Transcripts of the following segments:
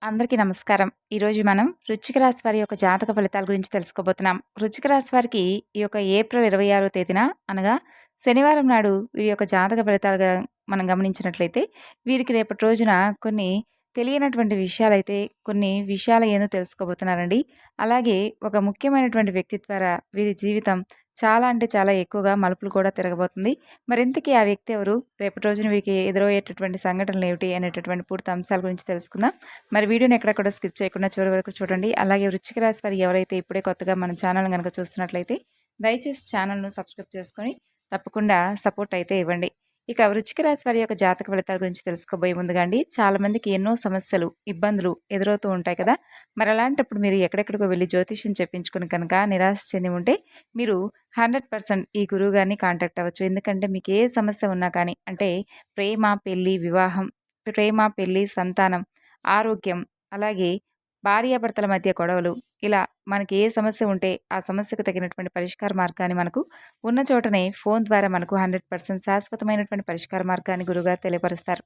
అందరికీ నమస్కారం. ఈరోజు మనం వృశ్చిక రాశి వారి యొక్క జాతక ఫలితాల గురించి తెలుసుకోబోతున్నాం. వృశ్చిక రాశి వారికి ఈ యొక్క ఏప్రిల్ 26వ తేదీన అనగా శనివారం నాడు వీరి యొక్క జాతక ఫలితాలుగా మనం గమనించినట్లయితే వీరికి రేపటి రోజున కొన్ని తెలియనటువంటి విషయాలైతే కొన్ని విషయాలు ఏదో తెలుసుకోబోతున్నారండి. అలాగే ఒక ముఖ్యమైనటువంటి వ్యక్తి ద్వారా వీరి జీవితం చాలా అంటే చాలా ఎక్కువగా మలుపులు కూడా తిరగబోతుంది. మరింతకీ ఆ వ్యక్తి ఎవరు? రేపటి రోజున వీరికి ఎదురయ్యేటటువంటి సంఘటనలేమిటి? అనేటటువంటి పూర్తి అంశాల గురించి తెలుసుకుందాం. మరి వీడియోని ఎక్కడ కూడా స్కిప్ చేయకుండా చివరి వరకు చూడండి. అలాగే వృశ్చిక రాశి వారు ఎవరైతే ఇప్పుడే కొత్తగా మన ఛానల్ గనక చూస్తున్నట్లయితే దయచేసి ఛానల్‌ను సబ్స్క్రైబ్ చేసుకొని తప్పకుండా సపోర్ట్ అయితే ఇవ్వండి. ఇక వృశ్చిక రాశి వారి యొక్క జాతక ఫలితాల గురించి తెలుసుకోబోయే ముందుగా అండి, చాలా మందికి ఎన్నో సమస్యలు, ఇబ్బందులు ఎదురవుతూ ఉంటాయి కదా! మరి అలాంటప్పుడు మీరు ఎక్కడెక్కడికో వెళ్లి జ్యోతిష్యం చెప్పించుకొని కనుక నిరాశ చెంది ఉంటే మీరు 100% ఈ గురువు గారిని కాంటాక్ట్ అవ్వచ్చు. ఎందుకంటే మీకు ఏ సమస్య ఉన్నా కానీ అంటే ప్రేమ, పెళ్లి, వివాహం, ప్రేమ, పెళ్లి, సంతానం, ఆరోగ్యం, అలాగే భార్యాభర్తల మధ్య గొడవలు, ఇలా మనకి ఏ సమస్య ఉంటే ఆ సమస్యకు తగినటువంటి పరిష్కార మార్గాన్ని మనకు ఉన్న చోటనే ఫోన్ ద్వారా మనకు 100% శాశ్వతమైనటువంటి పరిష్కార మార్గాన్ని గురువుగారు తెలియపరుస్తారు.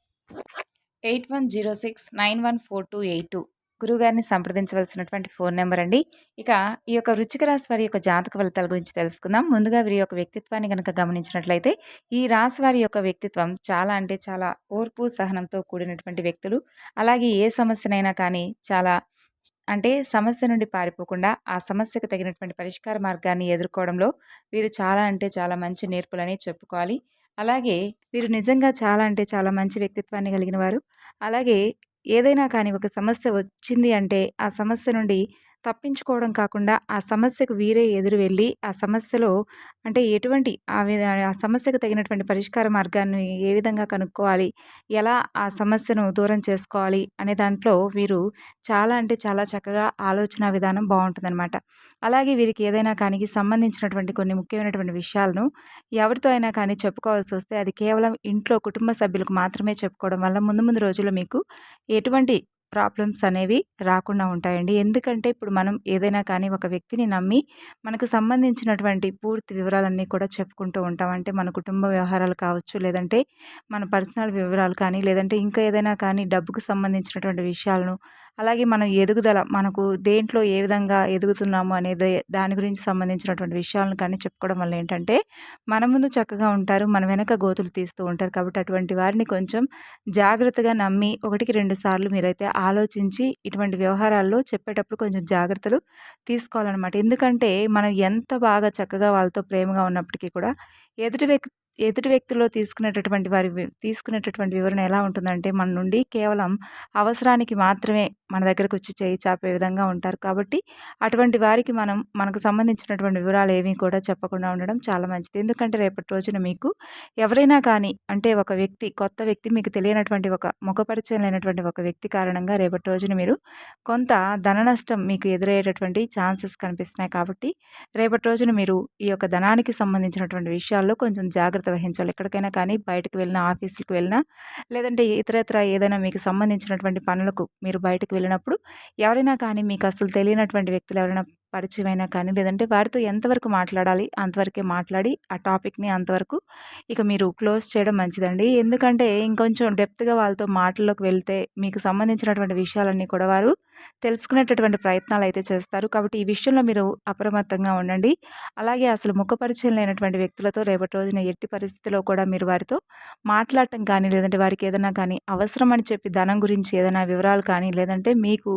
8106914282 గురువుగారిని సంప్రదించవలసినటువంటి ఫోన్ నెంబర్ అండి. ఇక ఈ యొక్క వృశ్చిక రాశి వారి యొక్క జాతక ఫలితాల గురించి తెలుసుకుందాం. ముందుగా వీరి యొక్క వ్యక్తిత్వాన్ని గనక గమనించినట్లయితే ఈ రాశి వారి యొక్క వ్యక్తిత్వం చాలా అంటే చాలా ఓర్పు, సహనంతో కూడినటువంటి వ్యక్తులు. అలాగే ఏ సమస్యనైనా కానీ చాలా అంటే సమస్య నుండి పారిపోకుండా ఆ సమస్యకు తగినటువంటి పరిష్కార మార్గాన్ని ఎదుర్కోవడంలో వీరు చాలా అంటే చాలా మంచి నేర్పులని చెప్పుకోవాలి. అలాగే వీరు నిజంగా చాలా అంటే చాలా మంచి వ్యక్తిత్వాన్ని కలిగిన వారు. అలాగే ఏదైనా కానీ ఒక సమస్య వచ్చింది అంటే ఆ సమస్య నుండి తప్పించుకోవడం కాకుండా ఆ సమస్యకు వీరే ఎదురు వెళ్ళి ఆ సమస్యలో అంటే ఎటువంటి ఆ సమస్యకు తగినటువంటి పరిష్కార మార్గాన్ని ఏ విధంగా కనుక్కోవాలి, ఎలా ఆ సమస్యను దూరం చేసుకోవాలి అనే దాంట్లో వీరు చాలా అంటే చాలా చక్కగా ఆలోచన విధానం బావుంటుందనమాట. అలాగే వీరికి ఏదైనా కానీ సంబంధించినటువంటి కొన్ని ముఖ్యమైనటువంటి విషయాలను ఎవరితో అయినా కానీ చెప్పుకోవాల్సొస్తే అది కేవలం ఇంట్లో కుటుంబ సభ్యులకు మాత్రమే చెప్పుకోవడం వల్ల ముందు ముందు రోజుల్లో మీకు ఎటువంటి ప్రాబ్లమ్స్ అనేవి రాకుండా ఉంటాయండి. ఎందుకంటే ఇప్పుడు మనం ఏదైనా కానీ ఒక వ్యక్తిని నమ్మి మనకు సంబంధించినటువంటి పూర్తి వివరాలన్నీ కూడా చెప్పుకుంటూ ఉంటాం. అంటే మన కుటుంబ వ్యవహారాలు కావచ్చు, లేదంటే మన పర్సనల్ వివరాలు కానీ, లేదంటే ఇంకా ఏదైనా కానీ డబ్బుకు సంబంధించినటువంటి విషయాలను, అలాగే మన ఎదుగుదల మనకు దేంట్లో ఏ విధంగా ఎదుగుతున్నాము అనేది దాని గురించి సంబంధించినటువంటి విషయాలను కానీ చెప్పుకోవడం వల్ల ఏంటంటే మన ముందు చక్కగా ఉంటారు. మన వెనక గోతులు తీస్తూ ఉంటారు. కాబట్టి అటువంటి వారిని కొంచెం జాగ్రత్తగా నమ్మి ఒకటికి 2 సార్లు మీరైతే ఆలోచించి ఇటువంటి వ్యవహారాల్లో చెప్పేటప్పుడు కొంచెం జాగ్రత్తలు తీసుకోవాలనమాట. ఎందుకంటే మనం ఎంత బాగా చక్కగా వాళ్ళతో ప్రేమగా ఉన్నప్పటికీ కూడా ఎదుటి వ్యక్తి ఎదుటి వ్యక్తిలో తీసుకునేటటువంటి వివరణ ఎలా ఉంటుందంటే మన నుండి కేవలం అవసరానికి మాత్రమే మన దగ్గరకొచ్చి చేయి చాపే విధంగా ఉంటారు. కాబట్టి అటువంటి వారికి మనం మనకు సంబంధించినటువంటి వివరాలు ఏమీ కూడా చెప్పకుండా ఉండడం చాలా మంచిది. ఎందుకంటే రేపటి రోజున మీకు ఎవరైనా కానీ అంటే ఒక వ్యక్తి, కొత్త వ్యక్తి మీకు తెలియనటువంటి ఒక ముఖపరిచయం లేనటువంటి ఒక వ్యక్తి కారణంగా రేపటి రోజున మీరు కొంత ధన నష్టం మీకు ఎదురయ్యేటటువంటి ఛాన్సెస్ కనిపిస్తున్నాయి. కాబట్టి రేపటి రోజున మీరు ఈ యొక్క ధనానికి సంబంధించినటువంటి విషయాల్లో కొంచెం జాగ్రత్త వహించాలి. ఎక్కడికైనా కానీ బయటకు వెళ్ళినా, ఆఫీసులకు వెళ్ళినా, లేదంటే ఇతరత్ర ఏదైనా మీకు సంబంధించినటువంటి పనులకు మీరు బయటకు వెళ్ళినప్పుడు ఎవరైనా కానీ మీకు అసలు తెలియనటువంటి వ్యక్తులు ఎవరైనా పరిచయమైనా కానీ, లేదంటే వారితో ఎంతవరకు మాట్లాడాలి అంతవరకే మాట్లాడి ఆ టాపిక్‌ని అంతవరకు ఇక మీరు క్లోజ్ చేయడం మంచిదండి. ఎందుకంటే ఇంకొంచెం డెప్త్‌గా వాళ్ళతో మాటల్లోకి వెళ్తే మీకు సంబంధించినటువంటి విషయాలన్నీ కూడా వారు తెలుసుకునేటటువంటి ప్రయత్నాలైతే చేస్తారు. కాబట్టి ఈ విషయంలో మీరు అప్రమత్తంగా ఉండండి. అలాగే అసలు ముఖపరిచయం లేనటువంటి వ్యక్తులతో రేపటి రోజున ఎట్టి పరిస్థితిలో కూడా మీరు వారితో మాట్లాడటం కానీ, లేదంటే వారికి ఏదైనా కానీ అవసరం అని చెప్పి ధనం గురించి ఏదైనా వివరాలు కానీ, లేదంటే మీకు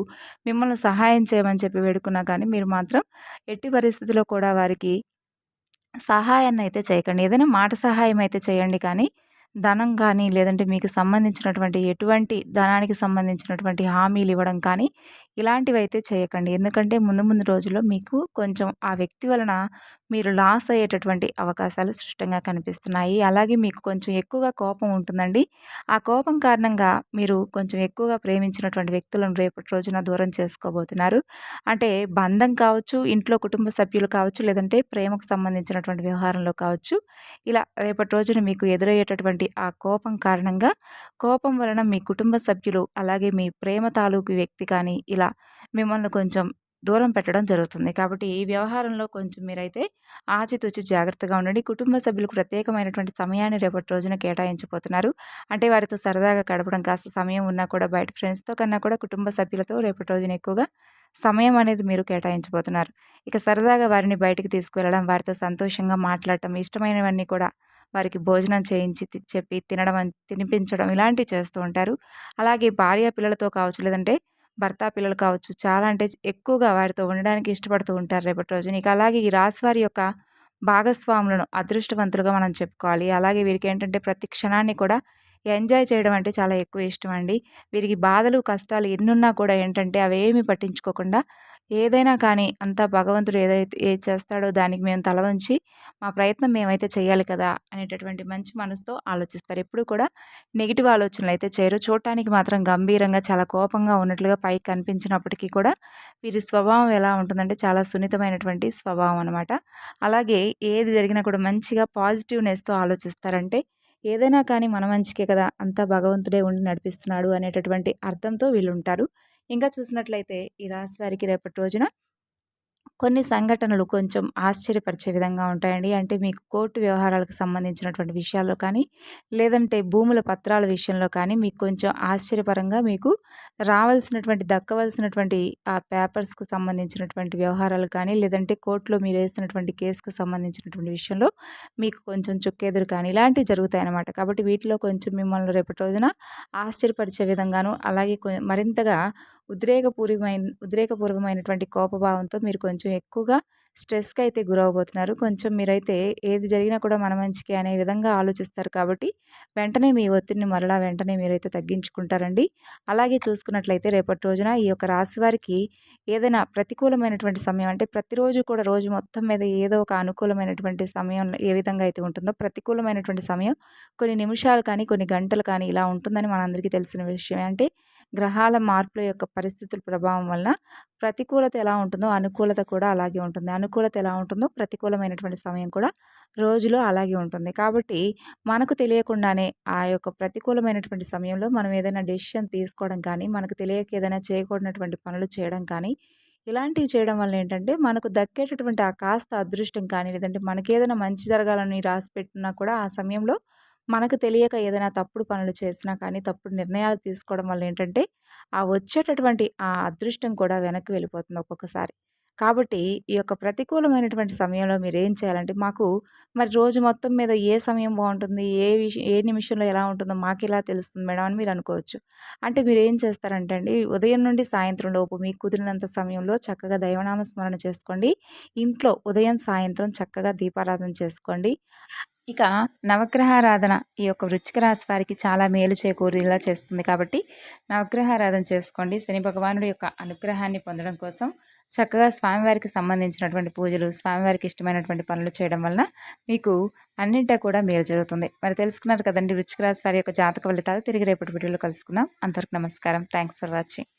మిమ్మల్ని సహాయం చేయమని చెప్పి వేడుకున్నా కానీ మీరు మాత్రం ఎట్టి పరిస్థితిలో కూడా వారికి సహాయాన్నయితే చేయకండి. ఏదైనా మాట సహాయం అయితే చేయండి కానీ, ధనం కానీ, లేదంటే మీకు సంబంధించినటువంటి ఎటువంటి ధనానికి సంబంధించినటువంటి హామీలివ్వడం కానీ, ఇలాంటివైతే చేయకండి. ఎందుకంటే ముందు ముందు రోజుల్లో మీకు కొంచెం ఆ వ్యక్తి వలన మీరు లాస్ అయ్యేటటువంటి అవకాశాలు స్పష్టంగా కనిపిస్తున్నాయి. అలాగే మీకు కొంచెం ఎక్కువగా కోపం ఉంటుందండి. ఆ కోపం కారణంగా మీరు కొంచెం ఎక్కువగా ప్రేమించినటువంటి వ్యక్తులను రేపటి రోజున దూరం చేసుకోబోతున్నారు. అంటే బంధం కావచ్చు, ఇంట్లో కుటుంబ సభ్యులు కావచ్చు, లేదంటే ప్రేమకు సంబంధించినటువంటి వ్యవహారంలో కావచ్చు. ఇలా రేపటి రోజున మీకు ఎదురయ్యేటటువంటి ఆ కోపం కారణంగా, కోపం వలన మీ కుటుంబ సభ్యులు, అలాగే మీ ప్రేమ తాలూకు వ్యక్తి కానీ ఇలా మిమ్మల్ని కొంచెం దూరం పెట్టడం జరుగుతుంది. కాబట్టి ఈ వ్యవహారంలో కొంచెం మీరైతే ఆచితూచి జాగ్రత్తగా ఉండండి. కుటుంబ సభ్యులకు ప్రత్యేకమైనటువంటి సమయాన్ని రేపటి రోజున కేటాయించబోతున్నారు. అంటే వారితో సరదాగా గడపడం కాస్త సమయం ఉన్నా కూడా బయట ఫ్రెండ్స్‌తో కన్నా కూడా కుటుంబ సభ్యులతో రేపటి రోజున ఎక్కువగా సమయం అనేది మీరు కేటాయించబోతున్నారు. ఇక సరదాగా వారిని బయటికి తీసుకువెళ్ళడం, వారితో సంతోషంగా మాట్లాడటం, ఇష్టమైనవన్నీ కూడా వారికి భోజనం చేయించి చెప్పి తినిపించడం ఇలాంటివి చేస్తూ ఉంటారు. అలాగే భార్య పిల్లలతో కావచ్చు, లేదంటే భర్త, పిల్లలు కావచ్చు, చాలా అంటే ఎక్కువగా వారితో ఉండడానికి ఇష్టపడుతూ ఉంటారు రేపటి రోజున. ఇక అలాగే ఈ రాశి వారి యొక్క భాగస్వాములను అదృష్టవంతులుగా మనం చెప్పుకోవాలి. అలాగే వీరికేంటంటే ప్రతి క్షణాన్ని కూడా ఎంజాయ్ చేయడం అంటే చాలా ఎక్కువ ఇష్టమండి. వీరికి బాధలు, కష్టాలు ఎన్నున్నా కూడా ఏంటంటే అవేమీ పట్టించుకోకుండా ఏదైనా కానీ అంతా భగవంతుడు ఏది చేస్తాడో దానికి మేము తల వంచి మా ప్రయత్నం మేమైతే చేయాలి కదా అనేటటువంటి మంచి మనసుతో ఆలోచిస్తారు. ఎప్పుడూ కూడా నెగెటివ్ ఆలోచనలైతే చేయరు. చూడటానికి మాత్రం గంభీరంగా చాలా కోపంగా ఉన్నట్లుగా పైకి కనిపించినప్పటికీ కూడా వీరి స్వభావం ఎలా ఉంటుందంటే చాలా సున్నితమైనటువంటి స్వభావం అనమాట. అలాగే ఏది జరిగినా కూడా మంచిగా పాజిటివ్‌నెస్‌తో ఆలోచిస్తారంటే ఏదైనా కానీ మన మంచికే కదా! అంతా భగవంతుడే ఉండి నడిపిస్తున్నాడు అనేటటువంటి అర్థంతో వీళ్ళుంటారు. ఇంకా చూసినట్లయితే ఈ రాశి వారికి రేపటి రోజున కొన్ని సంఘటనలు కొంచెం ఆశ్చర్యపరిచే విధంగా ఉంటాయండి. అంటే మీకు కోర్టు వ్యవహారాలకు సంబంధించినటువంటి విషయాల్లో కానీ, లేదంటే భూముల పత్రాల విషయంలో కానీ మీకు కొంచెం ఆశ్చర్యపరంగా మీకు దక్కవలసినటువంటి ఆ పేపర్స్‌కు సంబంధించినటువంటి వ్యవహారాలు కానీ, లేదంటే కోర్టులో మీరేస్తున్నటువంటి కేసుకు సంబంధించినటువంటి విషయంలో మీకు కొంచెం చుక్కెదురు కానీ ఇలాంటివి జరుగుతాయన్నమాట. కాబట్టి వీటిలో కొంచెం మిమ్మల్ని రేపటి రోజున ఆశ్చర్యపరిచే విధంగాను, అలాగే మరింతగా ఉద్రేకపూర్వకమైనటువంటి కోపభావంతో మీరు కొంచెం ఎక్కువగా స్ట్రెస్‌కి అయితే గురవ్వబోతున్నారు. కొంచెం మీరైతే ఏది జరిగినా కూడా మన మంచికే అనే విధంగా ఆలోచిస్తారు కాబట్టి, వెంటనే మీ ఒత్తిడిని మరలా వెంటనే మీరైతే తగ్గించుకుంటారండి. అలాగే చూసుకున్నట్లయితే రేపటి రోజున ఈ యొక్క రాశి వారికి ఏదైనా ప్రతికూలమైనటువంటి సమయం అంటే ప్రతిరోజు కూడా రోజు మొత్తం మీద ఏదో ఒక అనుకూలమైనటువంటి సమయం ఏ విధంగా అయితే ఉంటుందో, ప్రతికూలమైనటువంటి సమయం కొన్ని నిమిషాలు కానీ, కొన్ని గంటలు కానీ ఇలా ఉంటుందని మనందరికీ తెలిసిన విషయమే. అంటే గ్రహాల మార్పుల యొక్క పరిస్థితుల ప్రభావం వలన ప్రతికూలత ఎలా ఉంటుందో అనుకూలత కూడా అలాగే ఉంటుంది. అనుకూలత ఎలా ఉంటుందో ప్రతికూలమైనటువంటి సమయం కూడా రోజులో అలాగే ఉంటుంది. కాబట్టి మనకు తెలియకుండానే ఆ యొక్క ప్రతికూలమైనటువంటి సమయంలో మనం ఏదైనా డెసిషన్ తీసుకోవడం కానీ, మనకు తెలియక ఏదైనా చేయకూడనటువంటి పనులు చేయడం కానీ, ఇలాంటివి చేయడం వల్ల ఏంటంటే మనకు దక్కేటటువంటి ఆ కాస్త అదృష్టం కానీ, లేదంటే మనకేదైనా మంచి జరగాలని రాసిపెట్టినా కూడా ఆ సమయంలో మనకు తెలియక ఏదైనా తప్పుడు పనులు చేసినా కానీ, తప్పుడు నిర్ణయాలు తీసుకోవడం వల్ల ఏంటంటే, ఆ వచ్చేటటువంటి ఆ అదృష్టం కూడా వెనక్కి వెళ్ళిపోతుంది ఒక్కొక్కసారి. కాబట్టి ఈ యొక్క ప్రతికూలమైనటువంటి సమయంలో మీరేం చేయాలంటే, మాకు మరి రోజు మొత్తం మీద ఏ సమయం బావుంటుంది, ఏ నిమిషంలో ఎలా ఉంటుందో మాకెలా తెలుస్తుంది మేడం అని మీరనుకోవచ్చు. అంటే మీరేం చేస్తారంటే అండి, ఉదయం నుండి సాయంత్రం లోపు మీకు కుదిరినంత సమయంలో చక్కగా దైవనామ స్మరణ చేసుకోండి. ఇంట్లో ఉదయం, సాయంత్రం చక్కగా దీపారాధన చేసుకోండి. ఇక నవగ్రహారాధన ఈ యొక్క వృశ్చిక రాశి వారికి చాలా మేలు చేకూరేలా చేస్తుంది కాబట్టి నవగ్రహారాధన చేసుకోండి. శని భగవానుడి యొక్క అనుగ్రహాన్ని పొందడం కోసం చక్కగా స్వామివారికి సంబంధించినటువంటి పూజలు, స్వామివారికి ఇష్టమైనటువంటి పనులు చేయడం వలన మీకు అన్నింటా కూడా మేలు జరుగుతుంది. మరి తెలుసుకున్నారు కదండి వృశ్చిక రాశి వారి యొక్క జాతక ఫలితాలు. తిరిగి రేపటి వీడియోలో కలుసుకుందాం. అంతవరకు నమస్కారం. Thanks for watching.